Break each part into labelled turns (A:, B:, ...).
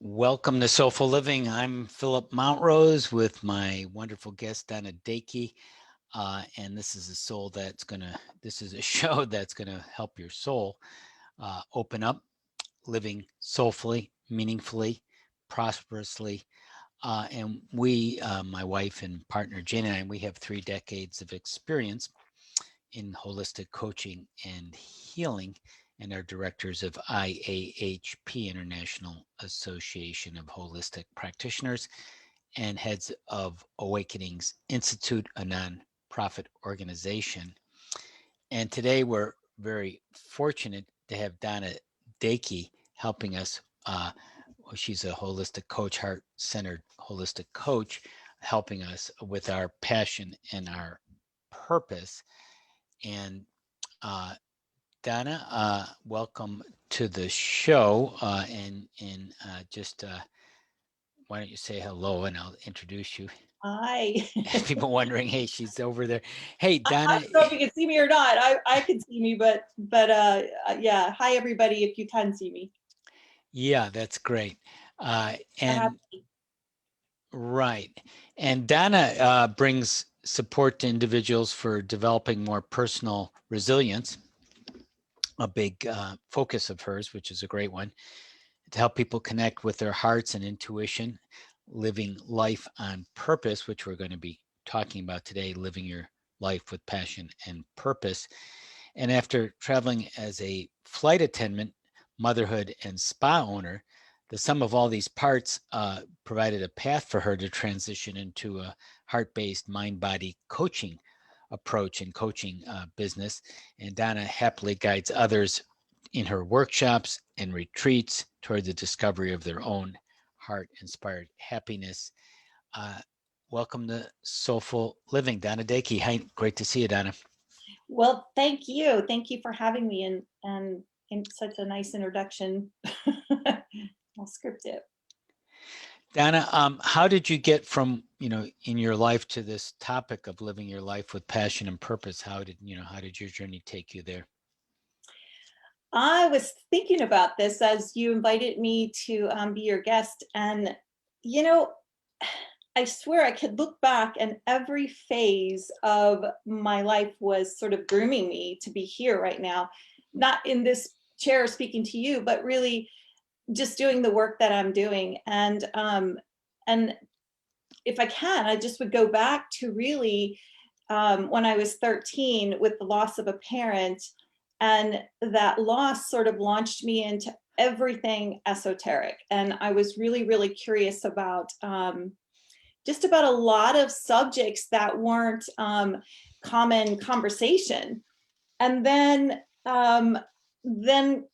A: Welcome to Soulful Living. I'm Phillip Mountrose with my wonderful guest, Donna Daacke. And this is a show that's gonna help your soul open up, living soulfully, meaningfully, prosperously. And my wife and partner Jane and I, we have 3 decades of experience in holistic coaching and healing, and are directors of IAHP, International Association of Holistic Practitioners, and heads of Awakenings Institute, a nonprofit organization. And today we're very fortunate to have Donna Daacke helping us. She's a holistic coach, heart-centered holistic coach, helping us with our passion and our purpose. And uh, Donna, welcome to the show. And just why don't you say hello and I'll introduce you.
B: Hi.
A: People wondering, hey, she's over there. Hey,
B: I
A: Donna.
B: don't know if you can see me or not. I can see me, but yeah. Hi everybody, if you can see me.
A: Yeah, that's great. Uh,
B: So
A: and
B: happy.
A: right. And Donna brings support to individuals for developing more personal resilience, a big focus of hers, which is a great one, to help people connect with their hearts and intuition, living life on purpose, which we're going to be talking about today, living your life with passion and purpose. And after traveling as a flight attendant, motherhood, and spa owner, the sum of all these parts provided a path for her to transition into a heart-based mind-body coaching approach and coaching business. And Donna happily guides others in her workshops and retreats toward the discovery of their own heart-inspired happiness. Uh, Welcome to Soulful Living, Donna Daacke. Hi, great to see you, Donna.
B: Well, thank you. Thank you for having me and in such a nice introduction. I'll script it.
A: Donna, how did you get from, in your life to this topic of living your life with passion and purpose? How did your journey take you there?
B: I was thinking about this as you invited me to be your guest, and you know, I swear I could look back and every phase of my life was sort of grooming me to be here right now, not in this chair speaking to you, but really just doing the work that I'm doing. And if I can, I just would go back to really when I was 13 with the loss of a parent, and that loss sort of launched me into everything esoteric. And I was really, really curious about just about a lot of subjects that weren't common conversation. And then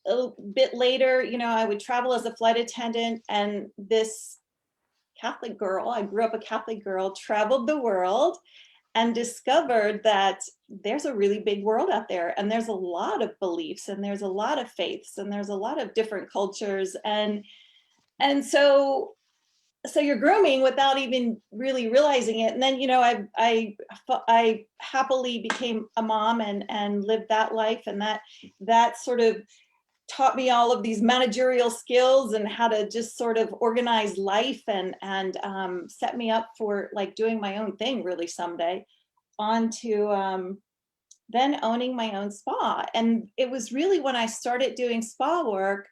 B: a bit later, I would travel as a flight attendant, and this Catholic girl, I grew up a Catholic girl, traveled the world and discovered that there's a really big world out there, and there's a lot of beliefs, and there's a lot of faiths, and there's a lot of different cultures. And so you're grooming without even really realizing it. And then, I happily became a mom and lived that life, and that sort of taught me all of these managerial skills and how to just sort of organize life and set me up for like doing my own thing really someday, on to then owning my own spa. And it was really when I started doing spa work,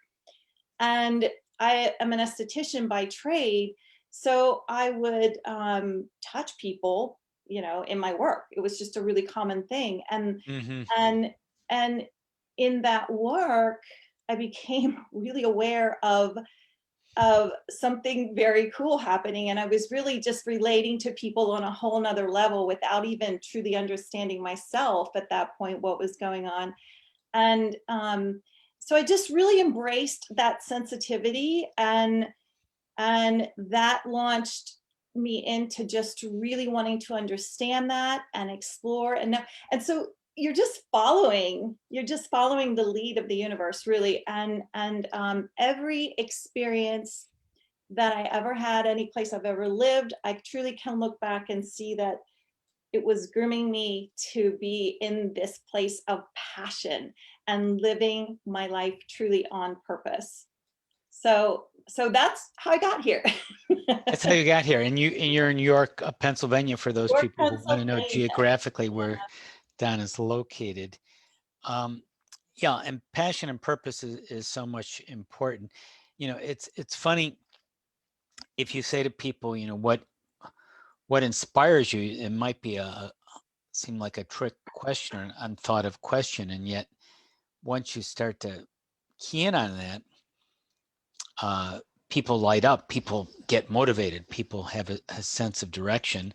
B: and I am an esthetician by trade. So I would touch people, in my work. It was just a really common thing. And
A: Mm-hmm.
B: and and in that work, I became really aware of something very cool happening. And I was really just relating to people on a whole nother level without even truly understanding myself at that point what was going on. And so I just really embraced that sensitivity, and that launched me into just really wanting to understand that and explore. And so you're just following the lead of the universe, really. And every experience that I ever had, any place I've ever lived, I truly can look back and see that it was grooming me to be in this place of passion and living my life truly on purpose. So that's how I got here.
A: That's how you got here. And you're in York, Pennsylvania, for those
B: York,
A: people who want to know
B: Pennsylvania.
A: geographically where Donna's located. Um, yeah, and passion and purpose is so much important. It's funny if you say to people, what inspires you. It might be seem like a trick question or an unthought of question, and yet once you start to key in on that, people light up, people get motivated, people have a sense of direction,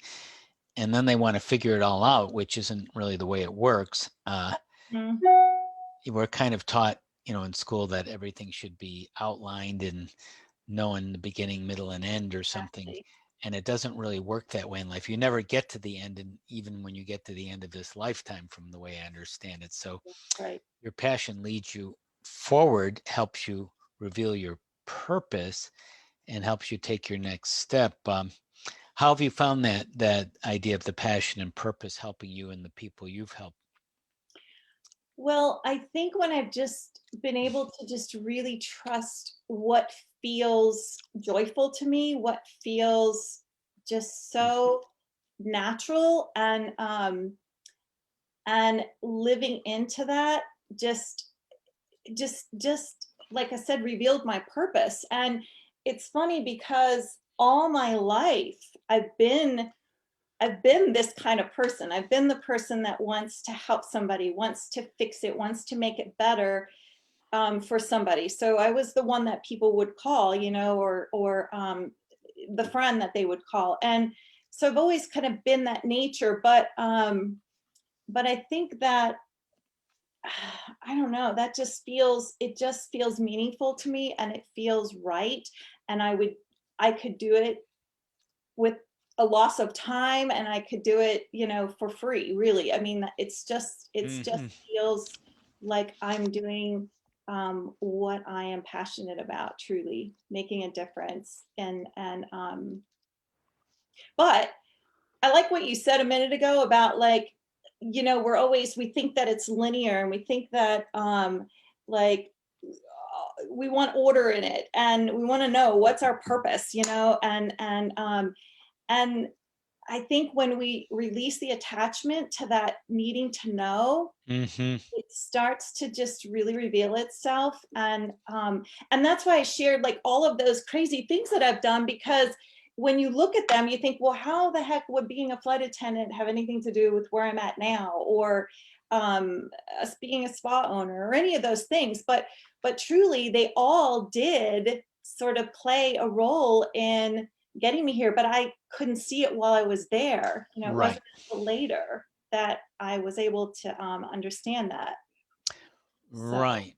A: and then they want to figure it all out, which isn't really the way it works.
B: Mhm.
A: We're kind of taught, in school that everything should be outlined and knowing the beginning, middle, and end or something.
B: Exactly.
A: And it doesn't really work that way in life. You never get to the end, and even when you get to the end of this lifetime, from the way I understand it. So
B: Right.
A: your passion leads you forward, helps you reveal your purpose, and helps you take your next step. How have you found that idea of the passion and purpose helping you and the people you've helped?
B: Well, I think when I've just been able to just really trust what feels joyful to me, what feels just
A: Mhm.
B: so natural, and living into that just just like I said, revealed my purpose. And it's funny because all my life I've been this kind of person. I've been the person that wants to help somebody, wants to fix it, wants to make it better, for somebody. So I was the one that people would call, or the friend that they would call. And so I've always kind of been that nature. But I think that I don't know, that just feels meaningful to me, and it feels right. And I could do it with a loss of time, and I could do it, for free, really. I mean, it's just
A: Mhm.
B: feels like I'm doing what I am passionate about, truly making a difference. But I like what you said a minute ago about, like, we think that it's linear, and we think that like we want order in it, and we want to know what's our purpose, and I think when we release the attachment to that needing to know,
A: Mhm.
B: it starts to just really reveal itself. And that's why I shared, like, all of those crazy things that I've done, because when you look at them, you think, well, how the heck would being a flight attendant have anything to do with where I'm at now, or us being a spa owner, or any of those things. But truly, they all did sort of play a role in getting me here, but I couldn't see it while I was there. It
A: Right.
B: wasn't until later that I was able to understand that. So,
A: Right.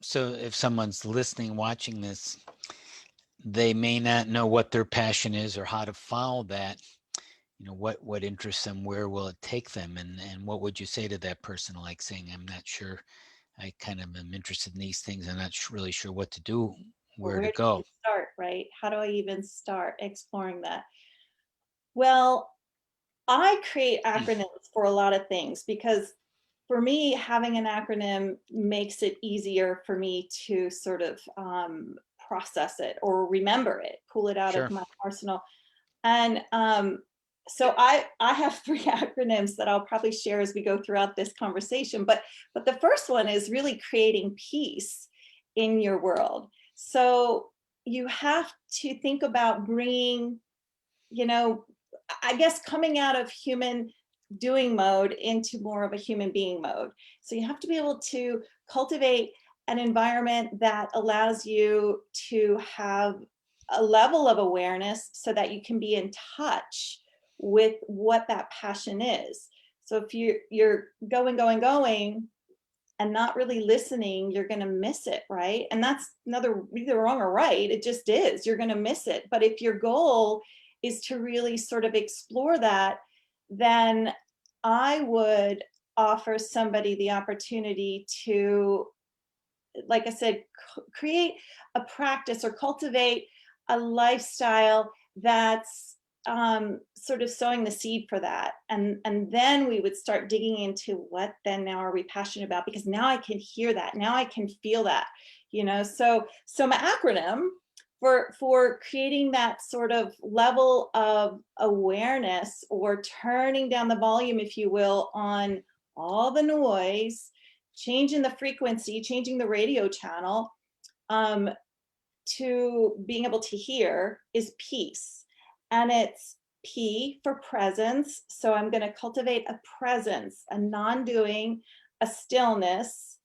A: So if someone's listening, watching this, they may not know what their passion is or how to follow that. What interests them, where will it take them, and what would you say to that person, like saying, I'm not sure, I kind of am interested in these things, I'm not really sure what to do,
B: well,
A: where
B: where
A: to
B: do you
A: go?
B: start, right? How do I even start exploring that? Well, I create acronyms for a lot of things, because for me, having an acronym makes it easier for me to sort of process it or remember it, pull it out of
A: Sure.
B: my arsenal. And so I have three acronyms that I'll probably share as we go throughout this conversation. But the first one is really creating peace in your world. So you have to think about bringing, you know, I guess, coming out of human doing mode into more of a human being mode. So you have to be able to cultivate an environment that allows you to have a level of awareness so that you can be in touch with what that passion is. So if you're going and not really listening, you're going to miss it, right? And that's another, either wrong or right. It just is. You're going to miss it. But if your goal is to really sort of explore that, then I would offer somebody the opportunity to, like I said, create a practice or cultivate a lifestyle that's sort of sowing the seed for that. And then we would start digging into what then now are we passionate about, because now I can hear that. Now I can feel that. So my acronym for creating that sort of level of awareness, or turning down the volume, if you will, on all the noise, changing the frequency, changing the radio channel, to being able to hear, is peace. And it's P for presence. So I'm going to cultivate a presence, a non-doing, a stillness,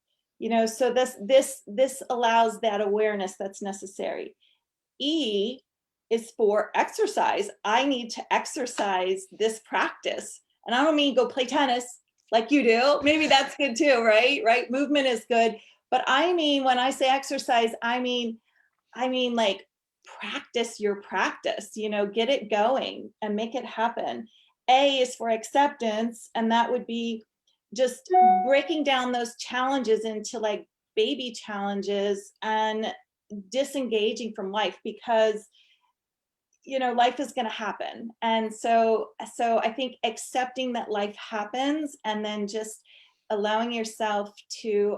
B: so this allows that awareness that's necessary. E is for exercise. I need to exercise this practice. And I don't mean go play tennis like you do. Maybe that's good too, right? Right? Movement is good. But I mean, when I say exercise, I mean like practice your practice, get it going and make it happen. A is for acceptance, and that would be just breaking down those challenges into like baby challenges and disengaging from life, because life is going to happen. And so I think accepting that life happens, and then just allowing yourself to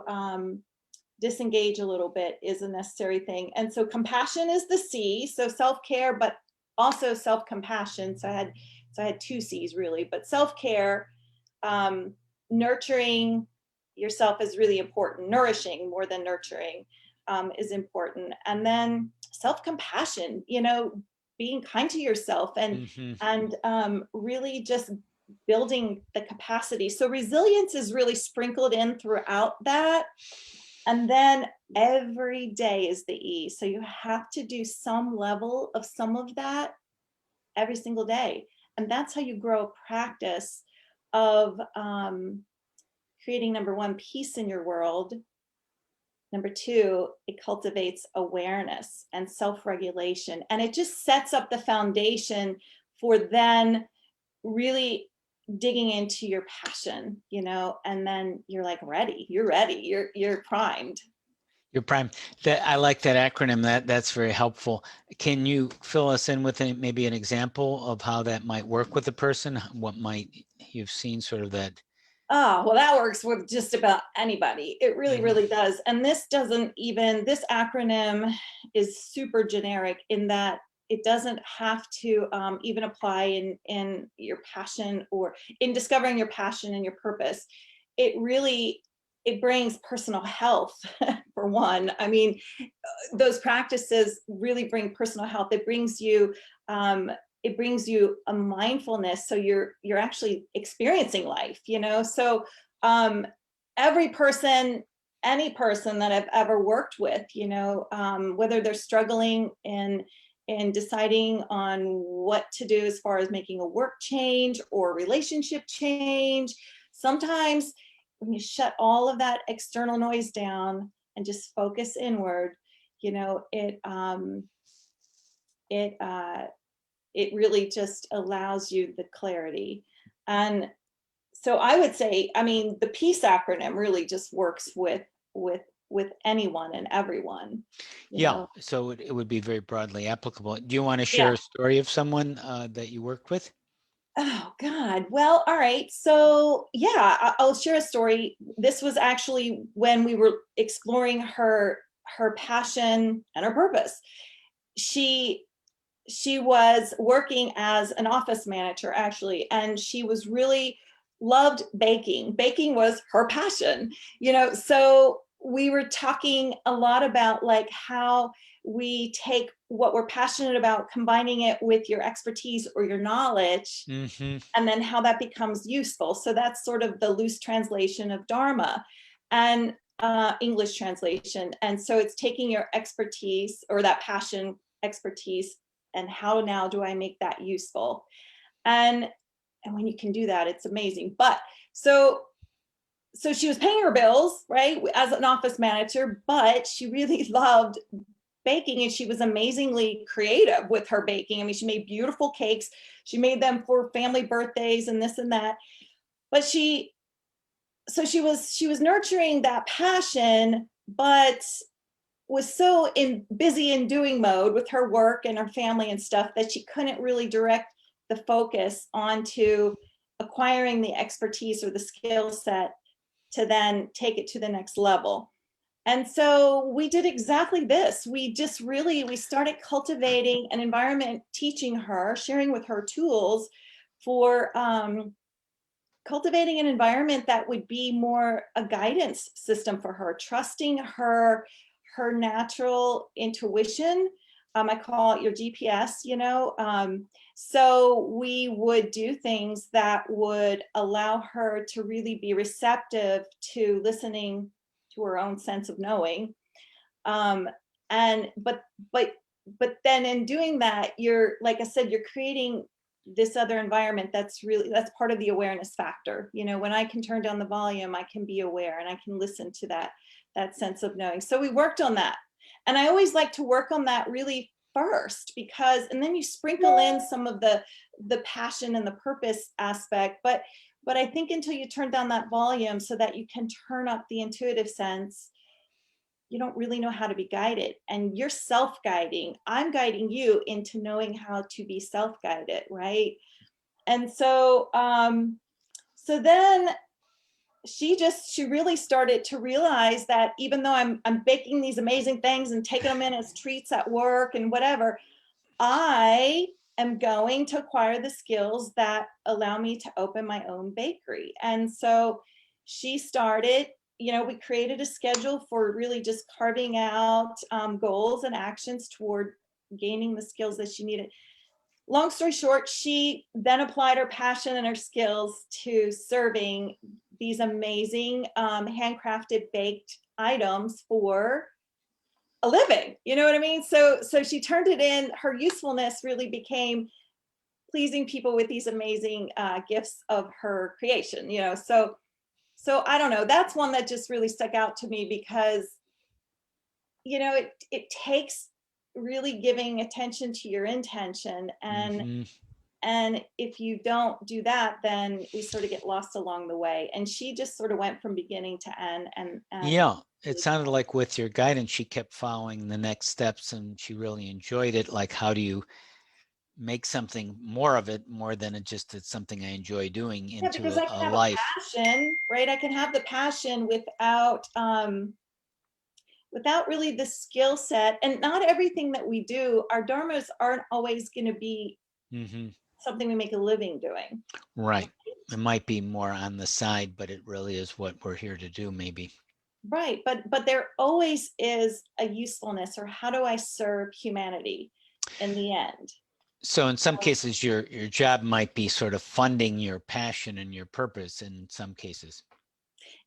B: disengage a little bit, is a necessary thing. And so compassion is the C, so self-care, but also self-compassion. So I had two C's really, but self-care, nurturing yourself is really important. Nourishing more than nurturing is important. And then self-compassion, being kind to yourself, and really just building the capacity. So resilience is really sprinkled in throughout that. And then every day is the E. So you have to do some level of some of that every single day. And that's how you grow a practice of creating, number one, peace in your world. Number two, it cultivates awareness and self-regulation. And it just sets up the foundation for then really digging into your passion, and then you're like you're ready, you're primed.
A: You're prime. That I like that acronym. That's very helpful. Can you fill us in with maybe an example of how that might work with a person? What might you've seen sort of that?
B: Oh, well, that works with just about anybody. It really, really does. And this acronym is super generic in that it doesn't have to even apply in your passion, or in discovering your passion and your purpose. It brings personal health for one. I mean, those practices really bring personal health. It brings you a mindfulness, so you're actually experiencing life, so every person, any person that I've ever worked with, whether they're struggling in deciding on what to do as far as making a work change or relationship change, sometimes when you shut all of that external noise down and just focus inward, it really just allows you the clarity. And so I would say, I mean, the peace acronym really just works with anyone and everyone.
A: Yeah, so it would be very broadly applicable. Do you want to share
B: Yeah.
A: a story of someone that you worked with?
B: Oh God. Well, all right. So yeah, I'll share a story. This was actually when we were exploring her passion and her purpose. She was working as an office manager, actually, and she was really loved baking. Baking was her passion, so we were talking a lot about like how we take what we're passionate about, combining it with your expertise or your knowledge, and then how that becomes useful. So that's sort of the loose translation of Dharma, and English translation. And so it's taking your expertise, or that passion expertise, and how now do I make that useful? And when you can do that, it's amazing. But so she was paying her bills, right, as an office manager, but she really loved baking, and she was amazingly creative with her baking. I mean, she made beautiful cakes. She made them for family birthdays and this and that. But she was nurturing that passion, but was so busy in doing mode with her work and her family and stuff that she couldn't really direct the focus onto acquiring the expertise or the skill set to then take it to the next level. And so we did exactly this. We started cultivating an environment, teaching her, sharing with her tools for cultivating an environment that would be more a guidance system for her, trusting her natural intuition. I call it your GPS, you know. So we would do things that would allow her to really be receptive to listening to her own sense of knowing. Um, and but but then in doing that, you're, like I said, you're creating this other environment that's part of the awareness factor. You know, when I can turn down the volume, I can be aware and I can listen to that sense of knowing. So we worked on that. And I always like to work on that really first, because and then you sprinkle in some of the passion and the purpose aspect. But I think until you turn down that volume so that you can turn up the intuitive sense, you don't really know how to be guided. And you're self-guiding. I'm guiding you into knowing how to be self-guided, right? And so then she really started to realize that even though I'm baking these amazing things and taking them in as treats at work and whatever, I am going to acquire the skills that allow me to open my own bakery. And so she started, you know, we created a schedule for really just carving out goals and actions toward gaining the skills that she needed. Long story short, she then applied her passion and her skills to serving these amazing handcrafted baked items for a living. You know what I mean? So she turned it in. Her usefulness really became pleasing people with these amazing gifts of her creation. You know, so I don't know. That's one that just really stuck out to me because, you know, it takes really giving attention to your intention.
A: Hmm.
B: And if you don't do that, then we sort of get lost along the way. And she just sort of went from beginning to end. And
A: Yeah, it sounded like with your guidance, she kept following the next steps and she really enjoyed it. Like, how do you make something more of it, more than it's something I enjoy doing,
B: yeah,
A: into
B: because I
A: a
B: can have a
A: life?
B: passion, right? I can have the passion without really the skill set. And not everything that we do, our dharmas aren't always going to be
A: Hmm.
B: something we make a living doing.
A: Right. It might be more on the side, but it really is what we're here to do, maybe.
B: Right. But there always is a usefulness, or how do I serve humanity in the end?
A: So in some cases, your job might be sort of funding your passion and your purpose in some cases.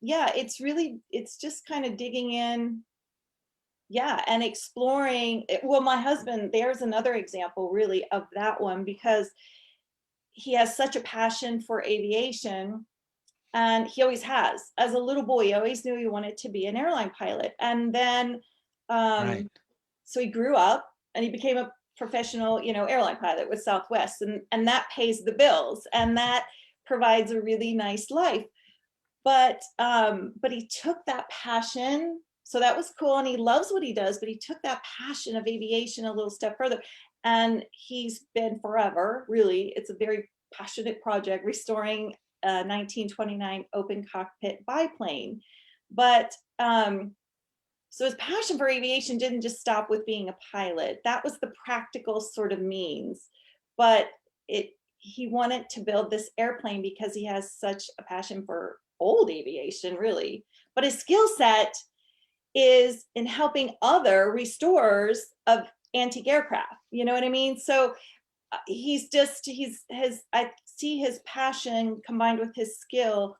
B: Yeah, it's just kind of digging in, yeah, and exploring. Well, my husband, there's another example really of that one, because he has such a passion for aviation, and he always has. As a little boy, he always knew he wanted to be an airline pilot. And then
A: Right.
B: um so he grew up and he became a professional, you know, airline pilot with Southwest, and that pays the bills and that provides a really nice life. But he took that passion, so that was cool, and he loves what he does, but he took that passion of aviation a little step further, and he's been forever, really, it's a very passionate project, restoring a 1929 open cockpit biplane. But so his passion for aviation didn't just stop with being a pilot. That was the practical sort of means. But it he wanted to build this airplane because he has such a passion for old aviation, really. But his skill set is in helping other restorers of antique aircraft. You know what I mean? So he's his I see his passion combined with his skill,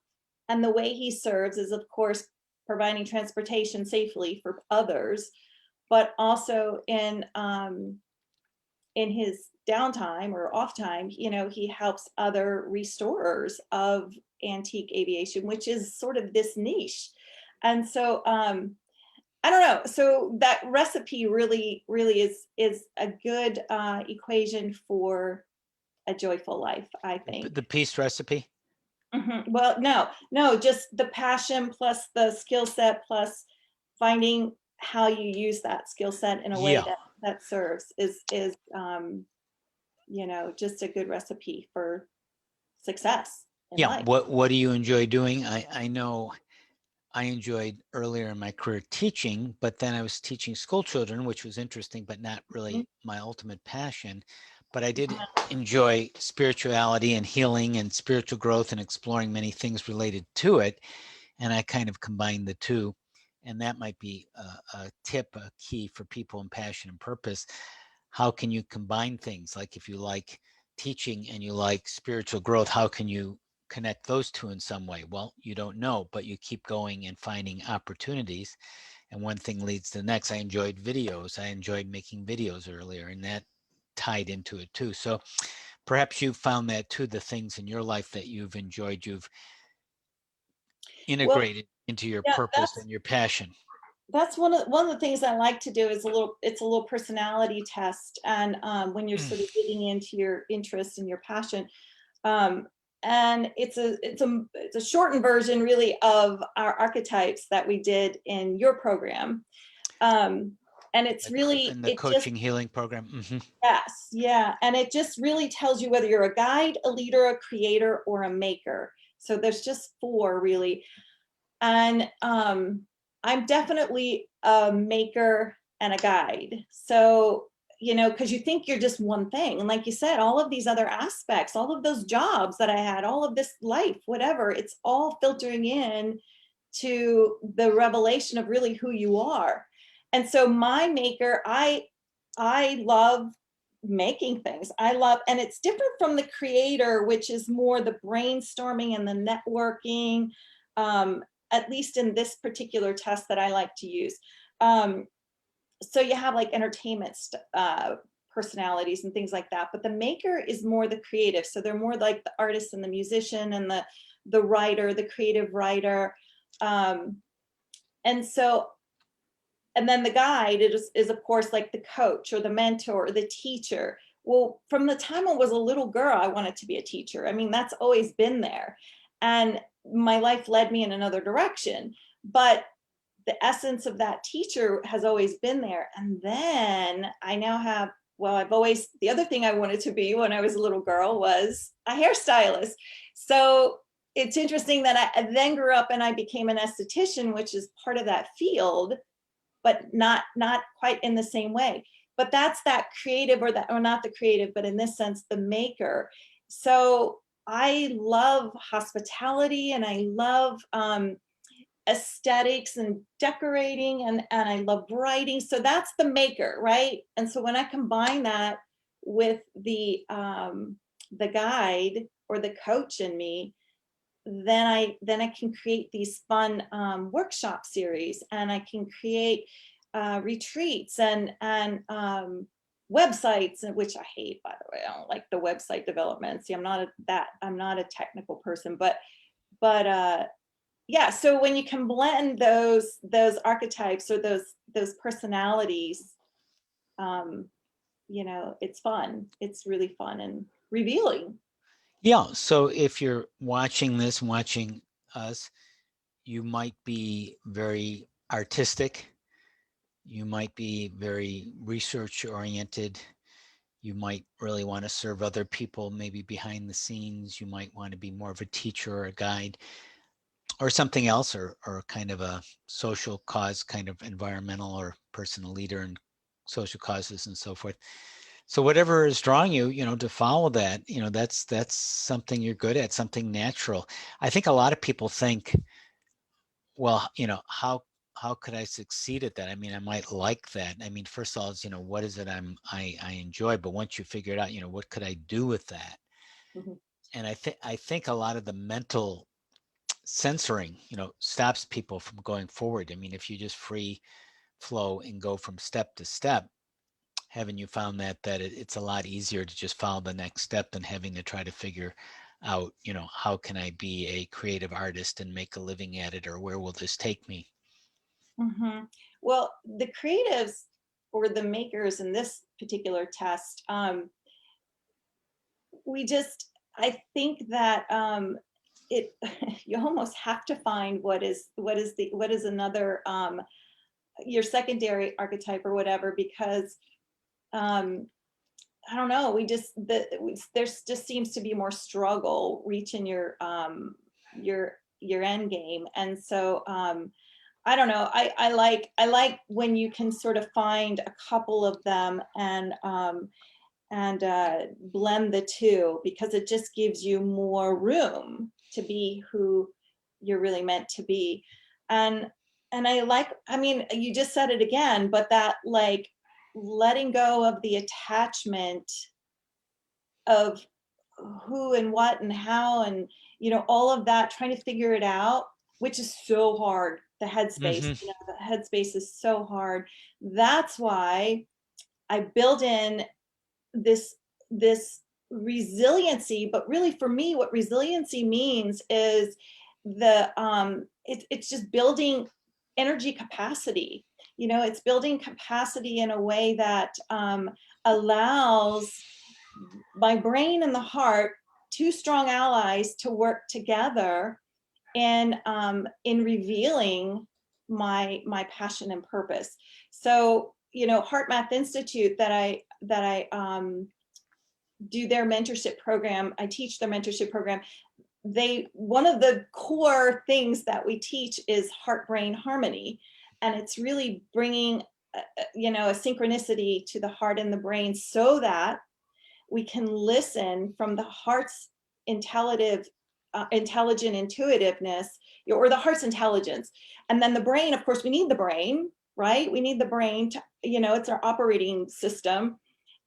B: and the way he serves is, of course, providing transportation safely for others, but also in his downtime or off time, you know, he helps other restorers of antique aviation, which is sort of this niche. And so I don't know. So that recipe really is a good equation for a joyful life, I think.
A: The peace recipe.
B: Well, no, just the passion plus the skill set plus finding how you use that skill set in a way
A: Yeah.
B: that serves is you know, just a good recipe for success in
A: Yeah.
B: life.
A: What do you enjoy doing? I know I enjoyed earlier in my career teaching, but then I was teaching school children, which was interesting, but not really my ultimate passion. But I did enjoy spirituality and healing and spiritual growth and exploring many things related to it. And I kind of combined the two. And that might be a tip, a key for people in passion and purpose. How can you combine things? Like if you like teaching and you like spiritual growth, how can you connect those two in some way? Well, you don't know, but you keep going and finding opportunities. And one thing leads to the next. I enjoyed videos. I enjoyed making videos earlier, and that tied into it too. So perhaps you found that too, the things in your life that you've enjoyed, you've
B: Well,
A: integrated into your
B: yeah,
A: purpose and your passion.
B: that's one of the things I like to do is it's a little personality test, and when you're sort of digging into your interest and your passion, um, and it's a shortened version really of our archetypes that we did in your program, um, and it's really
A: In the
B: it just
A: coaching healing program.
B: yes, yeah, and it just really tells you whether you're a guide, a leader, a creator, or a maker. So there's just four really, and I'm definitely a maker and a guide. So, because you think you're just one thing. And like you said, all of these other aspects, all of those jobs that I had, all of this life, whatever, it's all filtering in to the revelation of really who you are. And so my maker, I love making things. I love, and it's different from the creator, which is more the brainstorming and the networking, um, at least in this particular test that I like to use. So you have like entertainment personalities and things like that, but the maker is more the creative. So they're more like the artist and the musician and the writer, the creative writer. Um, and so and then the guide is of course like the coach or the mentor or the teacher. Well, from the time I was a little girl, I wanted to be a teacher. I mean, that's always been there, and my life led me in another direction, but the essence of that teacher has always been there. And then I now have, well, I've always, the other thing I wanted to be when I was a little girl was a hairstylist. So it's interesting that I then grew up and I became an esthetician, which is part of that field, but not quite in the same way. But that's that creative, or not the creative, but in this sense, the maker. So I love hospitality, and I love aesthetics and decorating, and I love writing. So that's the maker, right? And so when I combine that with the guide or the coach in me, then I can create these fun workshop series, and I can create retreats and websites, which I hate, by the way. I don't like the website development. See, I'm not a technical person, but yeah. So when you can blend those archetypes or those personalities, um, it's fun. It's really fun and revealing.
A: Yeah. So if you're watching this, watching us, you might be very artistic. You might be very research oriented. You might really want to serve other people, maybe behind the scenes. You might want to be more of a teacher or a guide or something else, or kind of a social cause, kind of environmental or personal leader in social causes and so forth. So whatever is drawing you, to follow that, that's something you're good at, something natural. I think a lot of people think, well, how could I succeed at that? I mean, I might like that. I mean, first of all, is what is it I enjoy, but once you figure it out, what could I do with that?
B: Mhm.
A: And I think a lot of the mental censoring, stops people from going forward. I mean, if you just free flow and go from step to step, haven't you found that it's a lot easier to just follow the next step than having to try to figure out, how can I be a creative artist and make a living at it, or where will this take me?
B: Well, the creatives or the makers in this particular test, I think that it you almost have to find what is another your secondary archetype or whatever, because um, I don't know, there just seems to be more struggle reaching your your end game. And so I don't know. I like when you can sort of find a couple of them and blend the two, because it just gives you more room to be who you're really meant to be. And I mean, you just said it again, but that like letting go of the attachment of who and what and how and all of that, trying to figure it out, which is so hard. The headspace,
A: Mm-hmm.
B: the headspace is so hard. That's why I build in this resiliency. But really, for me, what resiliency means is it's just building energy capacity. It's building capacity in a way that allows my brain and the heart, two strong allies, to work together in revealing my passion and purpose. So Heart Math Institute, that I do their mentorship program, I teach their mentorship program. One of the core things that we teach is heart brain harmony, and it's really bringing a synchronicity to the heart and the brain, so that we can listen from the heart's intelligent intuitiveness, or the heart's intelligence. And then the brain, of course, we need the brain, right? We need the brain to, it's our operating system.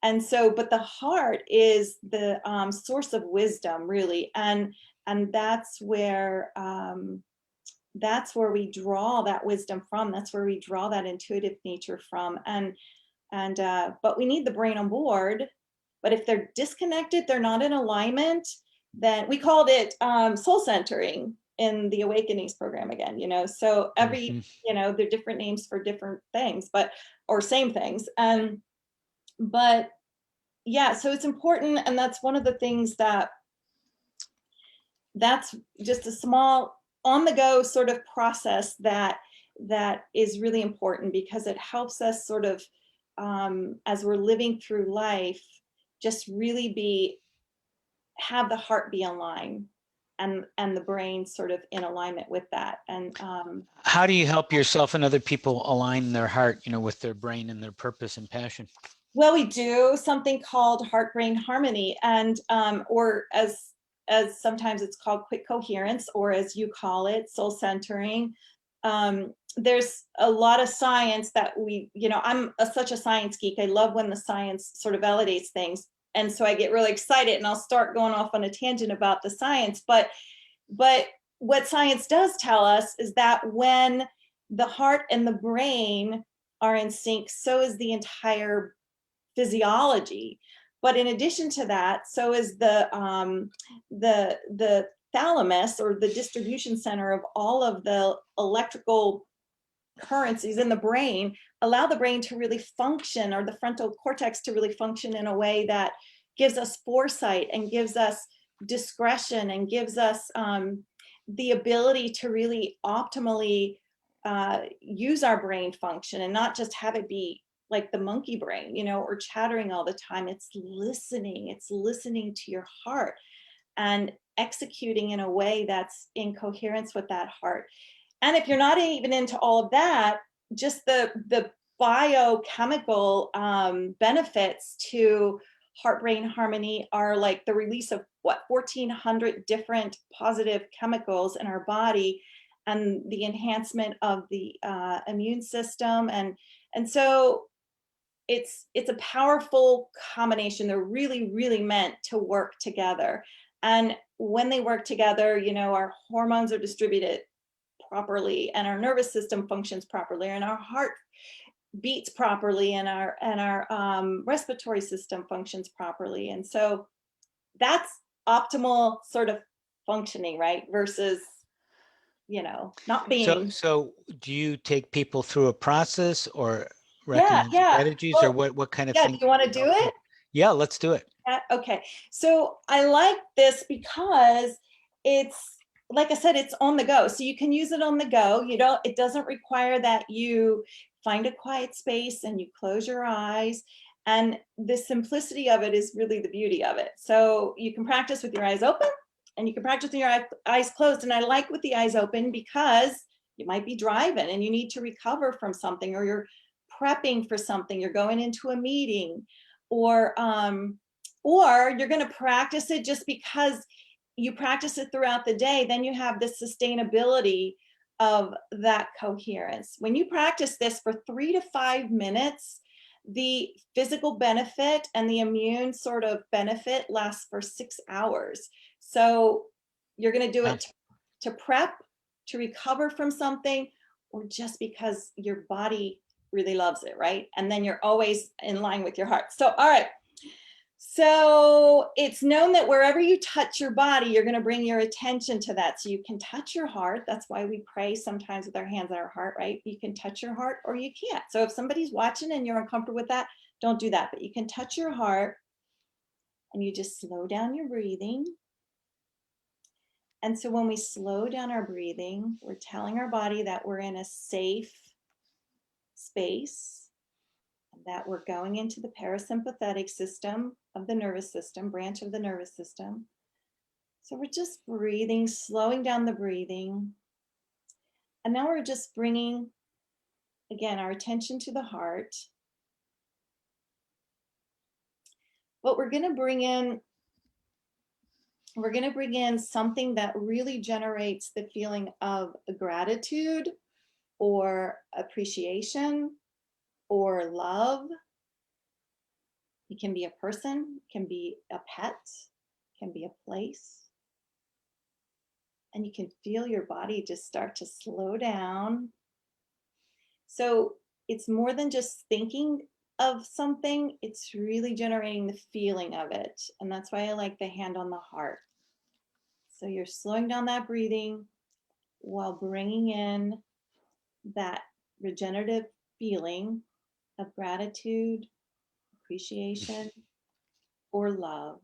B: And so, but the heart is the source of wisdom, really. And that's where we draw that wisdom from. That's where we draw that intuitive nature from. But we need the brain on board. But if they're disconnected, they're not in alignment, then we called it soul centering in the Awakenings program again, so
A: Mm-hmm.
B: they're different names for different things, or same things. But yeah, so it's important. And that's one of the things that's just a small on the go sort of process that is really important, because it helps us sort of as we're living through life, just really have the heart be in line, and the brain sort of in alignment with that. And
A: How do you help yourself and other people align their heart, with their brain and their purpose and passion?
B: well, we do something called heart brain harmony, and or as sometimes it's called quick coherence, or as you call it, soul centering. There's a lot of science that I'm such a science geek. I love when the science sort of validates things. And so I get really excited, and I'll start going off on a tangent about the science. But what science does tell us is that when the heart and the brain are in sync, so is the entire physiology. But in addition to that, so is the thalamus, or the distribution center of all of the electrical currencies in the brain, allow the brain to really function, or the frontal cortex to really function in a way that gives us foresight and gives us discretion and gives us the ability to really optimally use our brain function, and not just have it be like the monkey brain, or chattering all the time. It's listening to your heart and executing in a way that's in coherence with that heart. And if you're not even into all of that, just the biochemical benefits to heart brain harmony are like the release of 1,400 different positive chemicals in our body, and the enhancement of the immune system. And so it's a powerful combination. They're really, really meant to work together. And when they work together, our hormones are distributed properly, and our nervous system functions properly, and our heart beats properly, and our respiratory system functions properly. And so that's optimal sort of functioning, right? Versus not
A: So,
B: being.
A: so do you take people through a process, or
B: Yeah,
A: recommend
B: yeah.
A: strategies, or
B: Well,
A: what kind of
B: yeah, do
A: things
B: you
A: do
B: want to
A: you
B: do
A: help
B: it?
A: people? Yeah, let's do it.
B: Okay. So I like this because it's, like I said, it's on the go. So you can use it on the go. It doesn't require that you find a quiet space and you close your eyes. And the simplicity of it is really the beauty of it. So you can practice with your eyes open, And you can practice with your eyes closed. And I like with the eyes open because you might be driving and you need to recover from something, or you're prepping for something, you're going into a meeting, or you're going to practice it just because you practice it throughout the day. Then you have the sustainability of that coherence. When you practice this for 3 to 5 minutes, the physical benefit and the immune sort of benefit lasts for 6 hours. So you're going to do it to prep, to recover from something, or just because your body really loves it, right? And then you're always in line with your heart. So, all right. So it's known that wherever you touch your body, you're going to bring your attention to that. So you can touch your heart. That's why we pray sometimes with our hands on our heart, right? You can touch your heart or you can't. So if somebody's watching and you're uncomfortable with that, don't do that. But you can touch your heart and you just slow down your breathing. And so when we slow down our breathing, we're telling our body that we're in a safe space, that we're going into the parasympathetic system of the nervous system, branch of the nervous system. So we're just breathing, slowing down the breathing. And now we're just bringing, again, our attention to the heart. But we're going to bring in something that really generates the feeling of gratitude or appreciation or love. It can be a person, it can be a pet, it can be a place. And you can feel your body just start to slow down. So it's more than just thinking of something, it's really generating the feeling of it. And that's why I like the hand on the heart. So you're slowing down that breathing while bringing in that regenerative feeling of gratitude, appreciation, or love.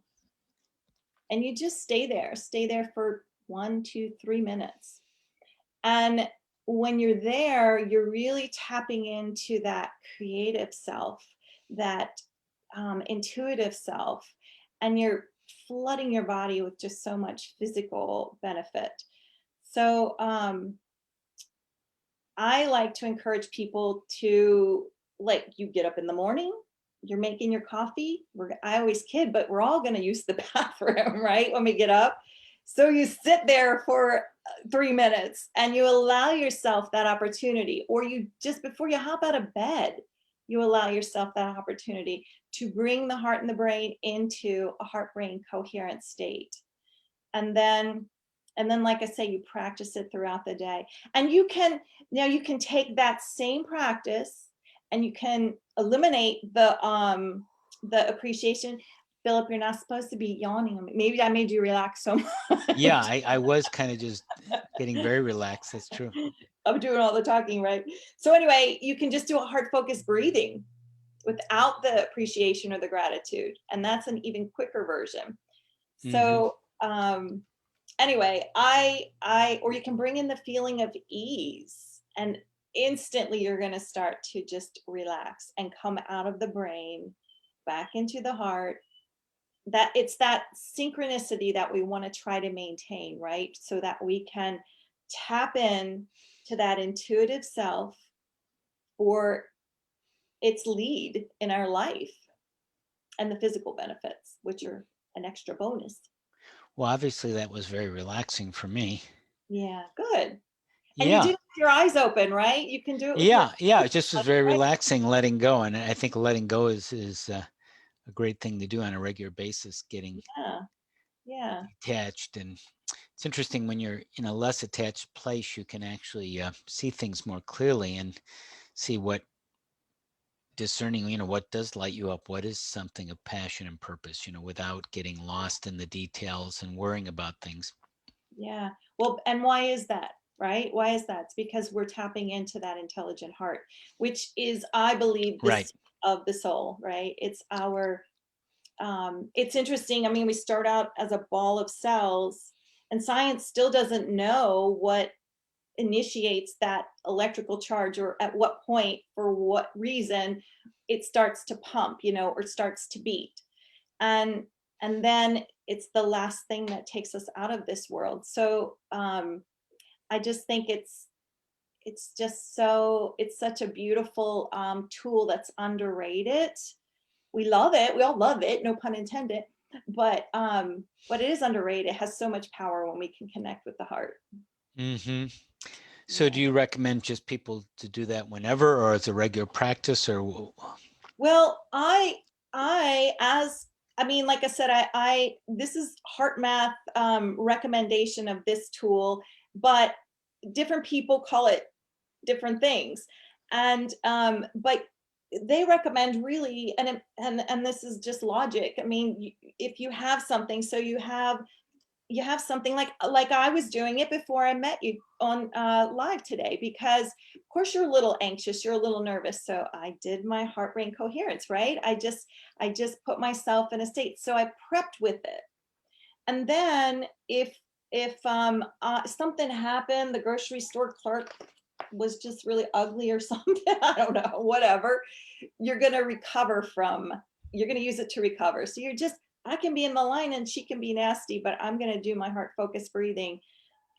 B: And you just stay there for 1, 2, 3 minutes. And when you're there, you're really tapping into that creative self, that intuitive self, and you're flooding your body with just so much physical benefit. So I like to encourage people to, like, you get up in the morning, you're making your coffee. I always kid, but we're all going to use the bathroom, right, when we get up. So you sit there for 3 minutes and you allow yourself that opportunity, or you just before you hop out of bed, you allow yourself that opportunity to bring the heart and the brain into a heart-brain coherent state. And then like I say, you practice it throughout the day. And you can take that same practice and you can eliminate the appreciation. Philip, you're not supposed to be yawning. Maybe I made you relax so much.
A: Yeah, I was kind of just getting very relaxed. That's true.
B: I'm doing all the talking, right? So anyway, you can just do a heart focused breathing without the appreciation or the gratitude. And that's an even quicker version. So anyway, or you can bring in the feeling of ease, and instantly you're going to start to just relax and come out of the brain back into the heart. That it's that synchronicity that we want to try to maintain, right? So that we can tap in to that intuitive self for its lead in our life and the physical benefits, which are an extra bonus.
A: Well, obviously that was very relaxing for me.
B: Yeah, good. And you did
A: Yeah.
B: it with your eyes open, right? You can do it with your
A: Yeah. It just was
B: eyes
A: very
B: shut,
A: relaxing, letting go, and I think letting go is a great thing to do on a regular basis. Getting
B: right? Yeah,
A: detached, and it's interesting when you're in a less attached place, you can actually see things more clearly and see what discerning, what does light you up, what is something of passion and purpose, without getting lost in the details and worrying about things.
B: yeah. Well, and why is that? Right? Why is that? It's because we're tapping into that intelligent heart, which is, I believe, the
A: Right.
B: seat of the soul, right? It's our it's interesting. I mean, we start out as a ball of cells, and science still doesn't know what initiates that electrical charge, or at what point, for what reason it starts to pump, or starts to beat. And and then it's the last thing that takes us out of this world. So I just think it's just so, it's such a beautiful tool that's underrated. We love it. We all love it, no pun intended. But it is underrated. It has so much power when we can connect with the heart.
A: Hmm. So
B: Yeah.
A: do you recommend just people to do that whenever, or as a regular practice, or?
B: Well, as I mean, like I said, this is heart math recommendation of this tool, but different people call it different things. And but they recommend really, and this is just logic. I mean, if you have something, so you have something like I was doing it before I met you on live today, because of course you're a little anxious, you're a little nervous. So I did my heart brain coherence, right? I just put myself in a state. So I prepped with it. And then if something happened, the grocery store clerk was just really ugly or something, I don't know, whatever, you're going to recover from, you're going to use it to recover. So you're just, I can be in the line and she can be nasty, but I'm going to do my heart focused breathing,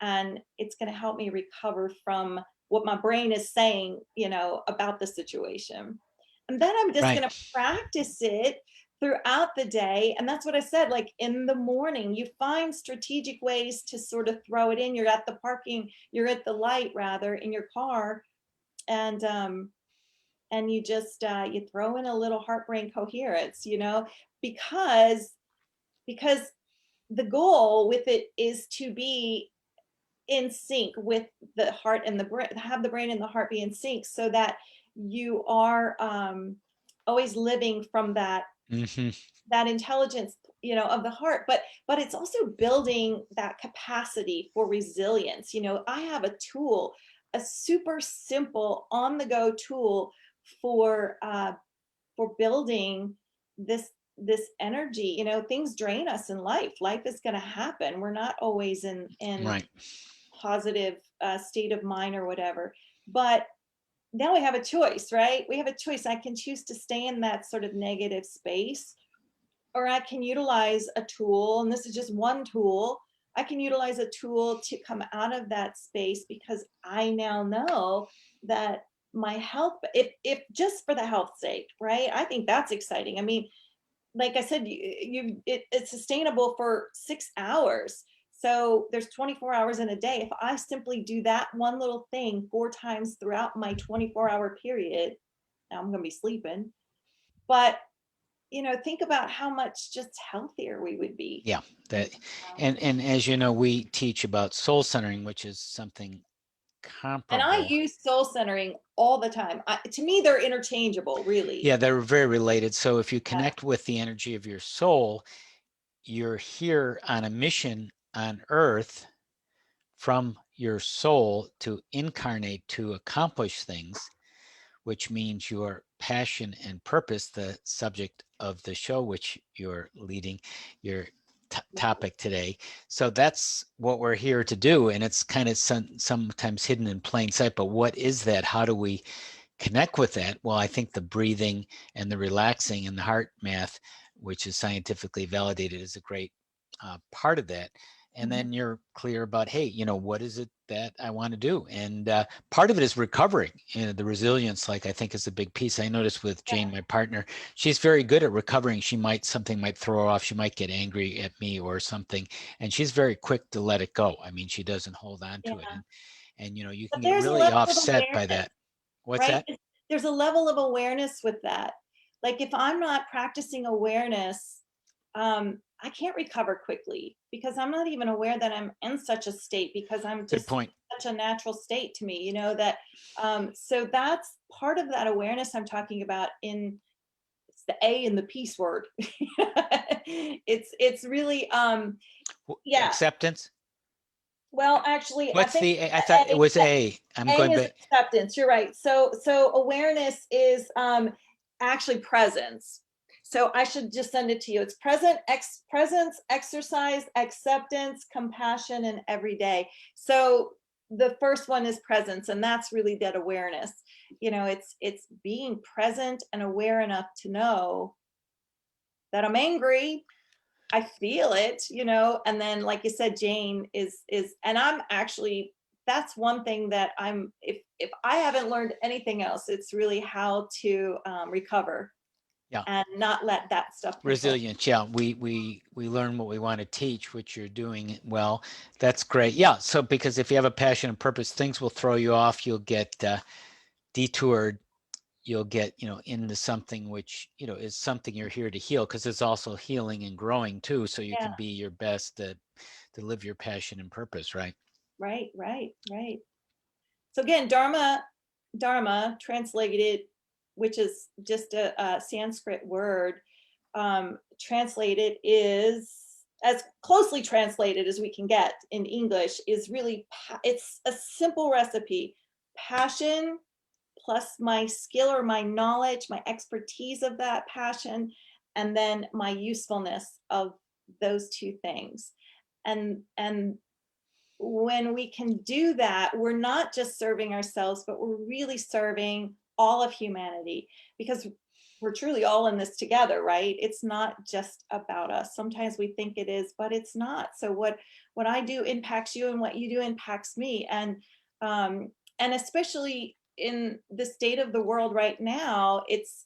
B: and it's going to help me recover from what my brain is saying, about the situation. And then I'm just
A: Right,
B: going to practice it throughout the day. And that's what I said, like in the morning, you find strategic ways to sort of throw it in. You're at the light rather in your car, and you just you throw in a little heart brain coherence, because because the goal with it is to be in sync with the heart and the brain, have the brain and the heart be in sync, so that you are always living from
A: hmm,
B: that intelligence, of the heart. But it's also building that capacity for resilience. I have a tool, a super simple on the go tool for building this energy. Things drain us in life is going to happen. We're not always in
A: right,
B: positive state of mind or whatever. But now we have a choice, right? We have a choice. I can choose to stay in that sort of negative space, or I can utilize a tool, and this is just one tool. I can utilize a tool to come out of that space, because I now know that my health, if just for the health sake, right? I think that's exciting. I mean, like I said, it's sustainable for 6 hours. So there's 24 hours in a day. If I simply do that one little thing 4 times throughout my 24-hour period, now I'm going to be sleeping, but think about how much just healthier we would be.
A: yeah. That,
B: Um,
A: and as you know, we teach about soul centering, which is something
B: and I
A: comparable.
B: use soul centering all the time. To me, they're interchangeable, really.
A: Yeah, they're very related. So if you
B: Yeah.
A: connect with the energy of your soul, you're here on a mission on earth from your soul to incarnate to accomplish things, which means your passion and purpose, the subject of the show, which you're leading, your topic today. So that's what we're here to do. And it's kind of sometimes hidden in plain sight. But what is that? How do we connect with that? Well, I think the breathing and the relaxing and the heart math, which is scientifically validated, is a great part of that. And
B: Mhm.
A: then you're clear about, hey, what is it that I want to do? And part of it is recovering. The resilience, like I think, is a big piece. I noticed with Jane, my partner, she's very good at recovering. Something might throw her off. She might get angry at me or something, and she's very quick to let it go. I mean, she doesn't hold on to it,
B: Yeah.
A: and you
B: But
A: can get
B: there's a
A: really
B: level of
A: offset by
B: awareness,
A: that. What's
B: right?
A: that?
B: There's a level of awareness with that. Like if I'm not practicing awareness, I can't recover quickly, because I'm not even aware that I'm in such a state, because I'm
A: Good
B: just
A: point.
B: such a natural state to me, that so that's part of that awareness I'm talking about. It's the A in the peace word. It's really yeah.
A: Acceptance.
B: Well, actually, I
A: What's
B: think
A: the I thought it was A. I'm
B: A
A: going
B: is
A: back.
B: acceptance. You're right. So awareness is actually presence. So I should just send it to you. It's presence, exercise, acceptance, compassion, and every day. So the first one is presence, and that's really that awareness. It's being present and aware enough to know that I'm angry. I feel it, and then like you said, Jane and I'm actually, that's one thing that if I haven't learned anything else, it's really how to recover
A: Yeah.
B: and not let that stuff control.
A: Resilience. Yeah. We learn what we want to teach, which you're doing well. That's great. Yeah. So because if you have a passion and purpose, things will throw you off. You'll get detoured. You'll get, into something which, is something you're here to heal, because it's also healing and growing too. So you
B: Yeah,
A: can be your best to live your passion and purpose, right?
B: right, right, right. So again, dharma translated, which is just a Sanskrit word, translated is, as closely translated as we can get in English, is really, it's a simple recipe: passion plus my skill or my knowledge, my expertise of that passion, and then my usefulness of those two things. And when we can do that, we're not just serving ourselves, but we're really serving all of humanity, because we're truly all in this together, right? It's not just about us. Sometimes we think it is, but it's not. So what I do impacts you, and what you do impacts me. And especially in the state of the world right now, it's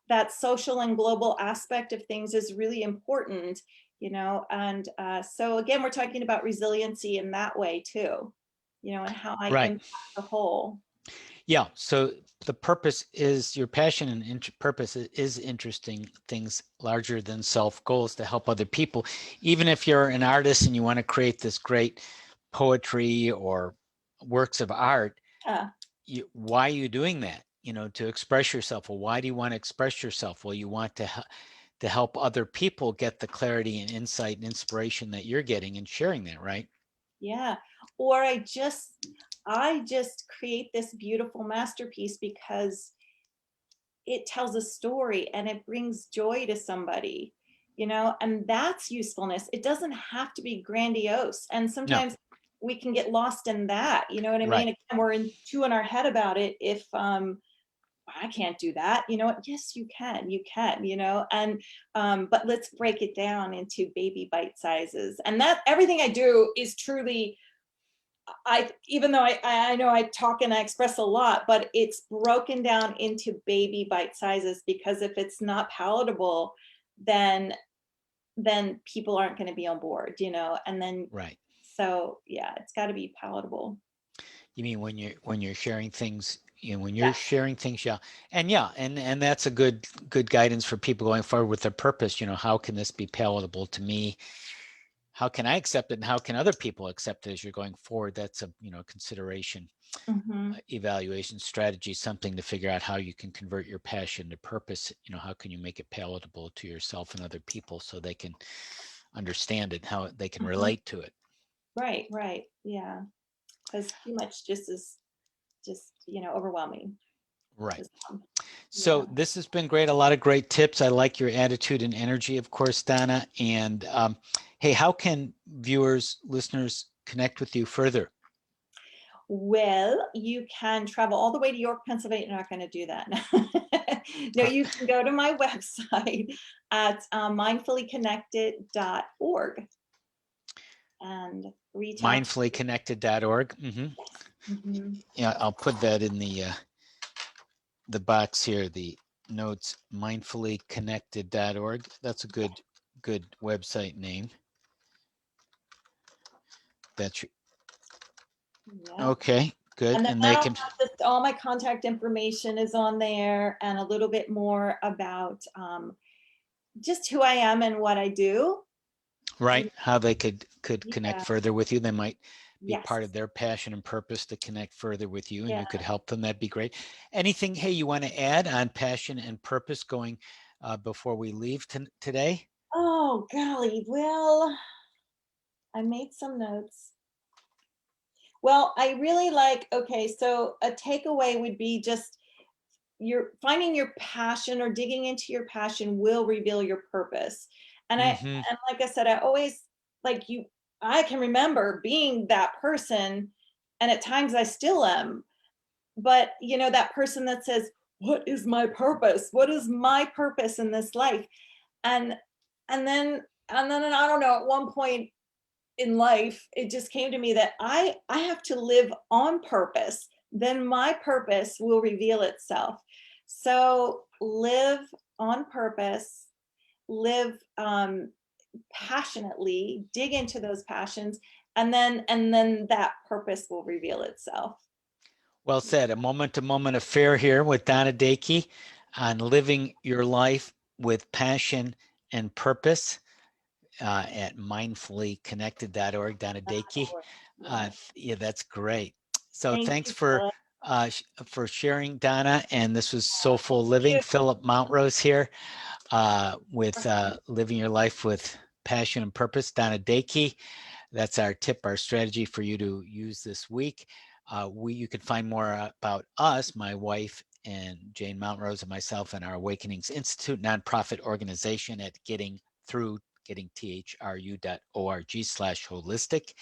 B: that social and global aspect of things is really important, and so again, we're talking about resiliency in that way too, and how I
A: Right.
B: impact the whole.
A: Yeah. So the purpose is your passion and purpose is interesting things larger than self goals to help other people. Even if you're an artist and you want to create this great poetry or works of art,
B: Yeah,
A: why are you doing that? To express yourself. Well, why do you want to express yourself? Well, you want to help other people get the clarity and insight and inspiration that you're getting and sharing that, right?
B: yeah. Or I just create this beautiful masterpiece because it tells a story and it brings joy to somebody, and that's usefulness. It doesn't have to be grandiose, and
A: No,
B: sometimes we can get lost in that, you know what I mean?
A: right,
B: Again, we're in our head about it. If I can't do that, what? Yes, you can, and but let's break it down into baby bite sizes. And that everything I do is truly, even though I know I talk and I express a lot, but it's broken down into baby bite sizes, because if it's not palatable, then people aren't going to be on board, and then,
A: right.
B: so yeah, it's got to be palatable.
A: You mean when you're sharing things, when you're
B: Yes.
A: sharing things, yeah. And yeah, and that's a good guidance for people going forward with their purpose. How can this be palatable to me? How can I accept it, and how can other people accept it as you're going forward? That's a consideration,
B: Hmm.
A: evaluation strategy, something to figure out how you can convert your passion to purpose. How can you make it palatable to yourself and other people so they can understand it, how they can
B: Hmm.
A: relate to it.
B: Right, right, yeah, because too much just is just overwhelming.
A: Right.
B: Just,
A: So
B: yeah.
A: this has been great. A lot of great tips. I like your attitude and energy, of course, Donna. And hey, how can viewers, listeners connect with you further?
B: Well, you can travel all the way to York, Pennsylvania. You're not going to do that. No, you can go to my website at mindfullyconnected.org and reach out.
A: Mindfullyconnected.org.
B: Mhm.
A: Yeah, I'll put that in the box here, the notes, mindfullyconnected.org. That's a good website name. That's
B: Yeah.
A: okay, good.
B: And then
A: And they
B: that'll
A: can
B: have just all my contact information is on there, and a little bit more about just who I am and what I do.
A: right,
B: You-
A: how they could connect
B: Yeah.
A: further with you. They might be
B: Yes.
A: part of their passion and purpose to connect further with you, and
B: Yeah.
A: you could help them. That'd be great. Anything, hey, you want to add on passion and purpose going before we leave today?
B: Oh, golly. Well, I made some notes. Well, I really like, okay, so a takeaway would be just you're finding your passion, or digging into your passion will reveal your purpose. And
A: Mm-hmm.
B: like I said, I always, like you, I can remember being that person, and at times I still am, but that person that says, what is my purpose? What is my purpose in this life? And and then I don't know, at one point in life, it just came to me that I have to live on purpose. Then my purpose will reveal itself. So live on purpose, live passionately, dig into those passions, and then that purpose will reveal itself.
A: Well said. A moment-to-moment affair here with Donna Daacke on living your life with passion and purpose at mindfullyconnected.org. Donna Daacke.
B: Yeah.
A: Yeah, that's great. So
B: Thank
A: thanks
B: you, Philip.
A: for sharing, Donna. And this was Soulful
B: Thank
A: Living.
B: you.
A: Phillip Mountrose here with living your life with passion and purpose. Donna Daacke. That's our tip, our strategy for you to use this week. You can find more about us, my wife and Jane Mountrose and myself, and our Awakenings Institute nonprofit organization at gettingthru.org/holistic.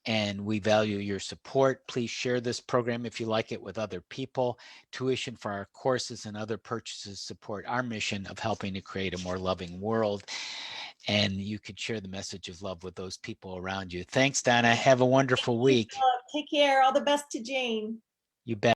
A: And we value your support. Please share this program if you like it with other people. Tuition for our courses and other purchases support our mission of helping to create a more loving world. And you can share the message of love with those people around you. Thanks, Donna. Have a
B: Thank
A: wonderful
B: you,
A: week.
B: Philip. Take care. All the best to Jane.
A: You bet.